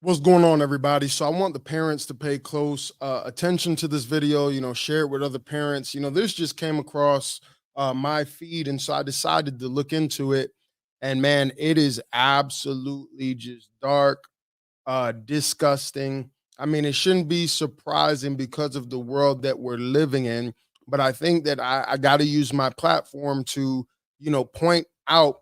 What's going on, everybody? So I want the parents to pay close attention to this video. Share it with other parents. This just came across my feed, and so I decided to look into it. And man, it is absolutely just dark, disgusting. I mean, it shouldn't be surprising because of the world that we're living in. But I think that I got to use my platform to, point out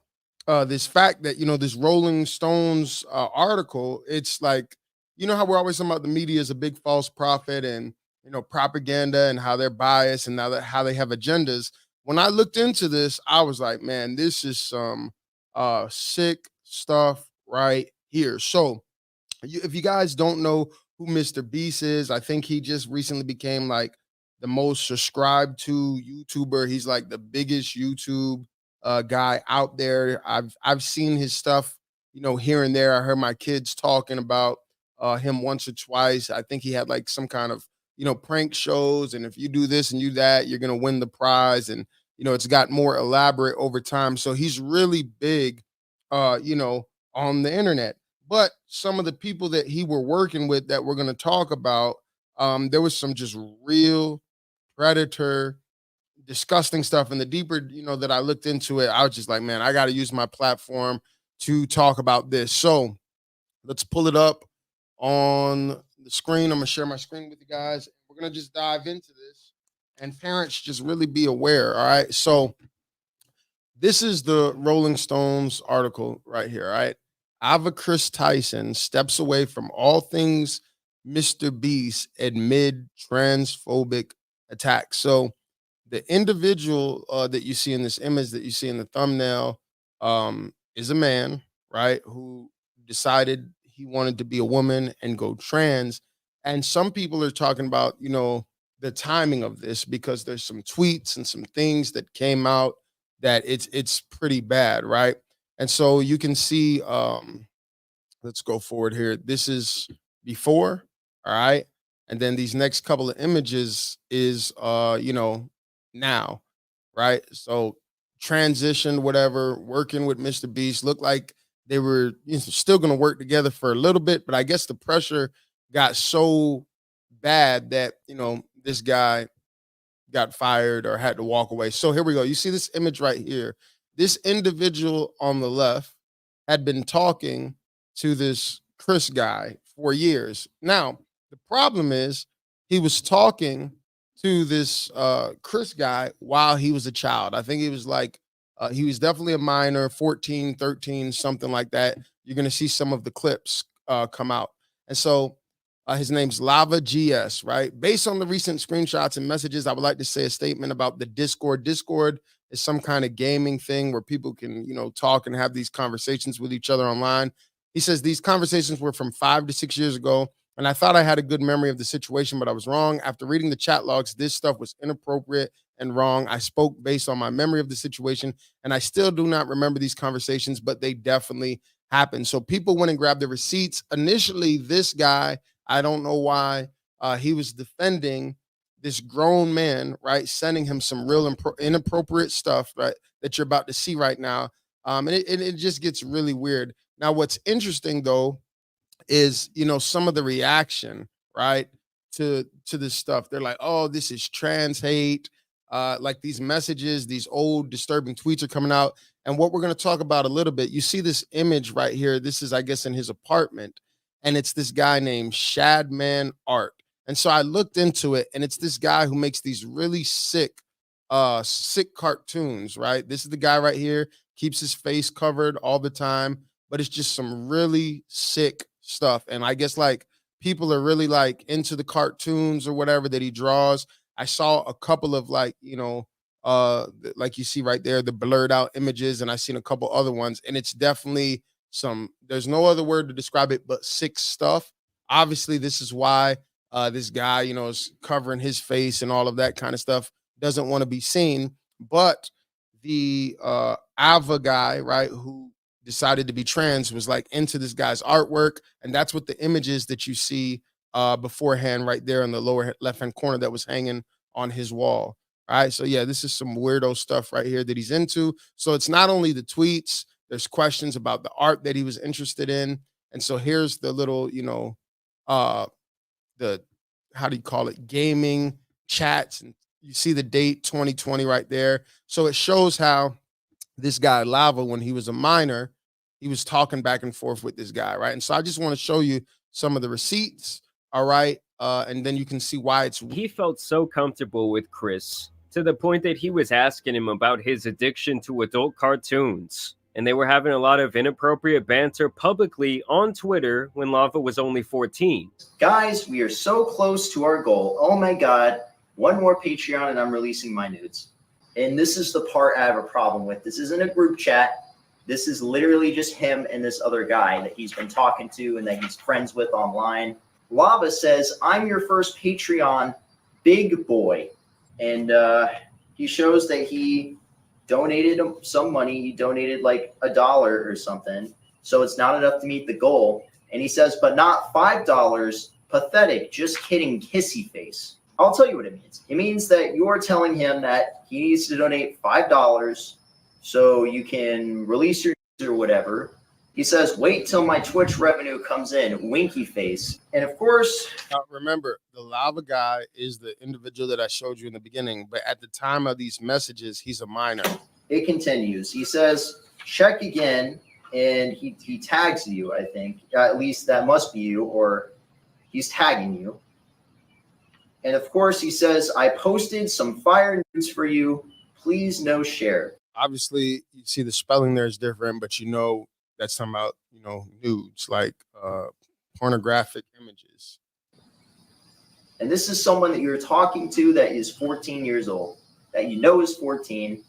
this fact that, this Rolling Stones article, it's like, how we're always talking about the media is a big false prophet and, propaganda and how they're biased and how they have agendas. When I looked into this, I was like, man, this is some sick stuff right here. So, if you guys don't know who Mr. Beast is, I think he just recently became like the most subscribed to YouTuber. He's like the biggest YouTube guy out there. I've seen his stuff, here and there. I heard my kids talking about him once or twice. I think he had like some kind of prank shows, and if you do this and you that, you're gonna win the prize. And it's got more elaborate over time. So he's really big, on the internet. But some of the people that he were working with that we're going to talk about, there was some just real predator, disgusting stuff. And the deeper, that I looked into it, I was just like, man, I got to use my platform to talk about this. So let's pull it up on the screen. I'm going to share my screen with you guys. We're going to just dive into this. And parents, just really be aware. All right. So this is the Rolling Stones article right here. All right. Ava Chris Tyson steps away from all things Mr. Beast amid transphobic attacks. So the individual that you see in this image that you see in the thumbnail is a man, right, who decided he wanted to be a woman and go trans. And some people are talking about, the timing of this because there's some tweets and some things that came out that it's pretty bad, right? And so you can see, let's go forward here. This is before, all right, and then these next couple of images is, now, right? So transition, whatever, working with Mr. Beast looked like they were, still going to work together for a little bit, but I guess the pressure got so bad that this guy got fired or had to walk away. So here we go. You see this image right here. This individual on the left had been talking to this Chris guy for years. Now, the problem is he was talking to this Chris guy while he was a child. I think he was like, he was definitely a minor, 14, 13, something like that. You're going to see some of the clips come out. And so his name's Lava GS, right? Based on the recent screenshots and messages, I would like to say a statement about the Discord. Discord is some kind of gaming thing where people can, talk and have these conversations with each other online. He says these conversations were from 5 to 6 years ago, and I thought I had a good memory of the situation, but I was wrong. After reading the chat logs, this stuff was inappropriate and wrong. I spoke based on my memory of the situation, and I still do not remember these conversations, but they definitely happened. So people went and grabbed the receipts. Initially, this guy, I don't know why, he was defending this grown man, right? Sending him some real inappropriate stuff, right? That you're about to see right now. And it just gets really weird. Now, what's interesting though is, some of the reaction, right, to this stuff. They're like, oh, this is trans hate. Like these messages, these old disturbing tweets are coming out. And what we're going to talk about a little bit, you see this image right here. This is, I guess, in his apartment, and it's this guy named Shadman Art. And so I looked into it, and it's this guy who makes these really sick cartoons, right? This is the guy right here, keeps his face covered all the time, but it's just some really sick stuff. And I guess like people are really like into the cartoons or whatever that he draws. I saw a couple of like, like you see right there, the blurred out images, and I seen a couple other ones, and it's definitely there's no other word to describe it but sick stuff. Obviously, this is why this guy, is covering his face and all of that kind of stuff, doesn't want to be seen. But the Ava guy, right, who decided to be trans, was like into this guy's artwork, and that's what the images that you see beforehand right there in the lower left hand corner that was hanging on his wall. All right, so yeah, this is some weirdo stuff right here that he's into. So it's not only the tweets, there's questions about the art that he was interested in. And so here's the little, uh the how do you call it, gaming chats, and you see the date 2020 right there. So it shows how this guy Lava, when he was a minor, he was talking back and forth with this guy, right? And so I just want to show you some of the receipts, all right? And then you can see why it's. He felt so comfortable with Chris to the point that he was asking him about his addiction to adult cartoons. And they were having a lot of inappropriate banter publicly on Twitter when Lava was only 14. Guys, we are so close to our goal. Oh my God, one more Patreon and I'm releasing my nudes. And this is the part I have a problem with. This isn't a group chat. This is literally just him and this other guy that he's been talking to and that he's friends with online. Lava says, I'm your first Patreon big boy. And he shows that he donated some money. He donated like $1 or something. So it's not enough to meet the goal. And he says, but not $5. Pathetic. Just kidding. Kissy face. I'll tell you what it means. It means that you're telling him that he needs to donate $5 so you can release your or whatever. He says, wait till my Twitch revenue comes in. Winky face. And of course, now remember, the Lava guy is the individual that I showed you in the beginning, but at the time of these messages, he's a minor. It continues. He says, check again, and he tags you, I think. At least that must be you, or he's tagging you. And of course, he says, I posted some fire news for you. Please no share. Obviously, you see the spelling there is different, but that's talking about, nudes, like pornographic images. And this is someone that you're talking to that is 14 years old, that you know is 14.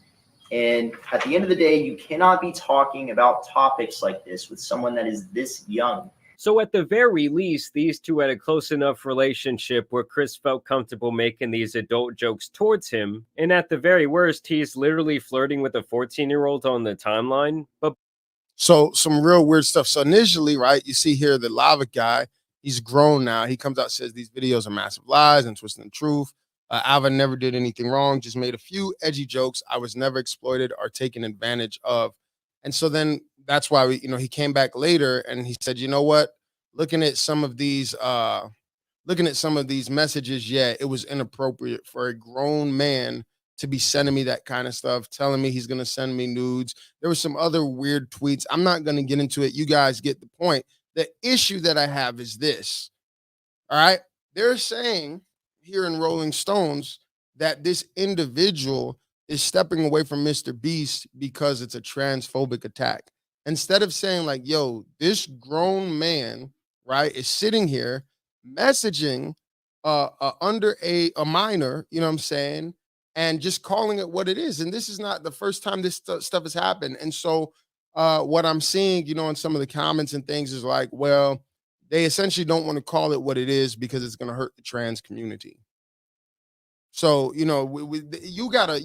And at the end of the day, you cannot be talking about topics like this with someone that is this young. So at the very least, these two had a close enough relationship where Chris felt comfortable making these adult jokes towards him. And at the very worst, he's literally flirting with a 14-year-old on the timeline. But so some real weird stuff. So initially, right, you see here the Lava guy, he's grown now. He comes out and says these videos are massive lies and twisting the truth. Alvin never did anything wrong, just made a few edgy jokes. I was never exploited or taken advantage of. And so then that's why he came back later and he said, you know what? Looking at some of these messages, yeah, it was inappropriate for a grown man to be sending me that kind of stuff, telling me he's going to send me nudes. There were some other weird tweets. I'm not going to get into it. You guys get the point. The issue that I have is this. All right. They're saying here in Rolling Stones that this individual is stepping away from Mr. Beast because it's a transphobic attack. Instead of saying like, yo, this grown man, right, is sitting here messaging under a minor, you know what I'm saying, and just calling it what it is. And this is not the first time this stuff has happened. And so what I'm seeing, in some of the comments and things is like, well, they essentially don't want to call it what it is because it's going to hurt the trans community. So, you gotta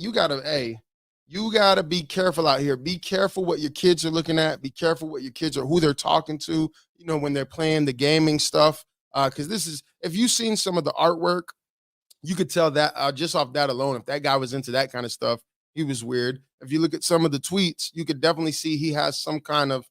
be careful out here. Be careful what your kids are looking at. Be careful what your kids are, who they're talking to, when they're playing the gaming stuff. Because if you've seen some of the artwork, you could tell that just off that alone, if that guy was into that kind of stuff, he was weird. If you look at some of the tweets, you could definitely see he has some kind of,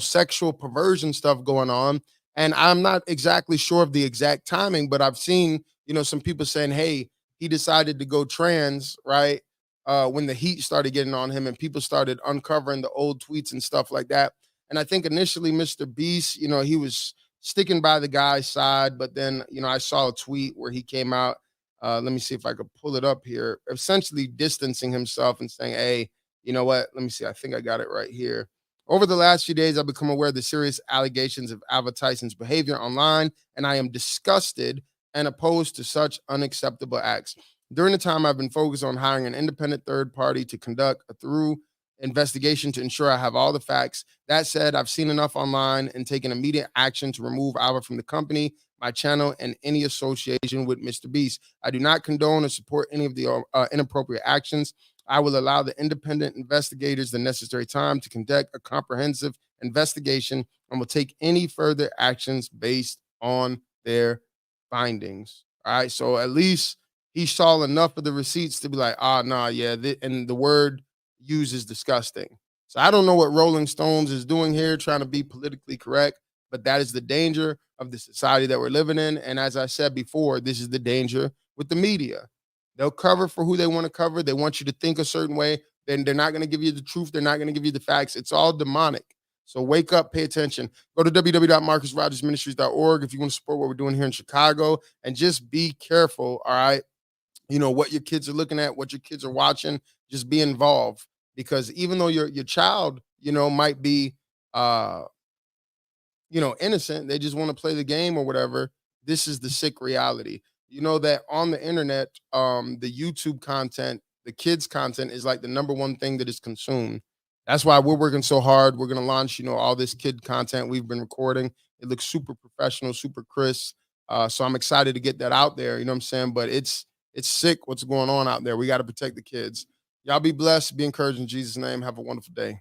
sexual perversion stuff going on. And I'm not exactly sure of the exact timing, but I've seen, some people saying, hey, he decided to go trans, right? When the heat started getting on him and people started uncovering the old tweets and stuff like that. And I think initially Mr. Beast, he was sticking by the guy's side, but then, I saw a tweet where he came out. Let me see if I could pull it up here, essentially distancing himself and saying, hey, you know what? Let me see. I think I got it right here. Over the last few days, I've become aware of the serious allegations of Alva Tyson's behavior online, and I am disgusted and opposed to such unacceptable acts. During the time, I've been focused on hiring an independent third party to conduct a thorough investigation to ensure I have all the facts. That said, I've seen enough online and taken immediate action to remove Alva from the company, my channel, and any association with Mr. Beast. I do not condone or support any of the inappropriate actions. I will allow the independent investigators the necessary time to conduct a comprehensive investigation and will take any further actions based on their findings. All right. So at least he saw enough of the receipts to be like, and the word used is disgusting. So I don't know what Rolling Stones is doing here, trying to be politically correct, but that is the danger of the society that we're living in. And as I said before, this is the danger with the media. They'll cover for who they want to cover. They want you to think a certain way. Then they're not going to give you the truth. They're not going to give you the facts. It's all demonic. So wake up, pay attention. Go to www.marcusrogersministries.org if you want to support what we're doing here in Chicago, and just be careful, all right? You know, what your kids are looking at, what your kids are watching, just be involved, because even though your child, you know, might be you know, innocent, they just want to play the game or whatever. This is the sick reality. You know that on the internet, the YouTube content, the kids content is like the number one thing that is consumed. That's why we're working so hard. We're going to launch, you know, all this kid content we've been recording. It looks super professional, super crisp. So I'm excited to get that out there. You know what I'm saying? But it's sick what's going on out there. We got to protect the kids. Y'all be blessed. Be encouraged in Jesus' name. Have a wonderful day.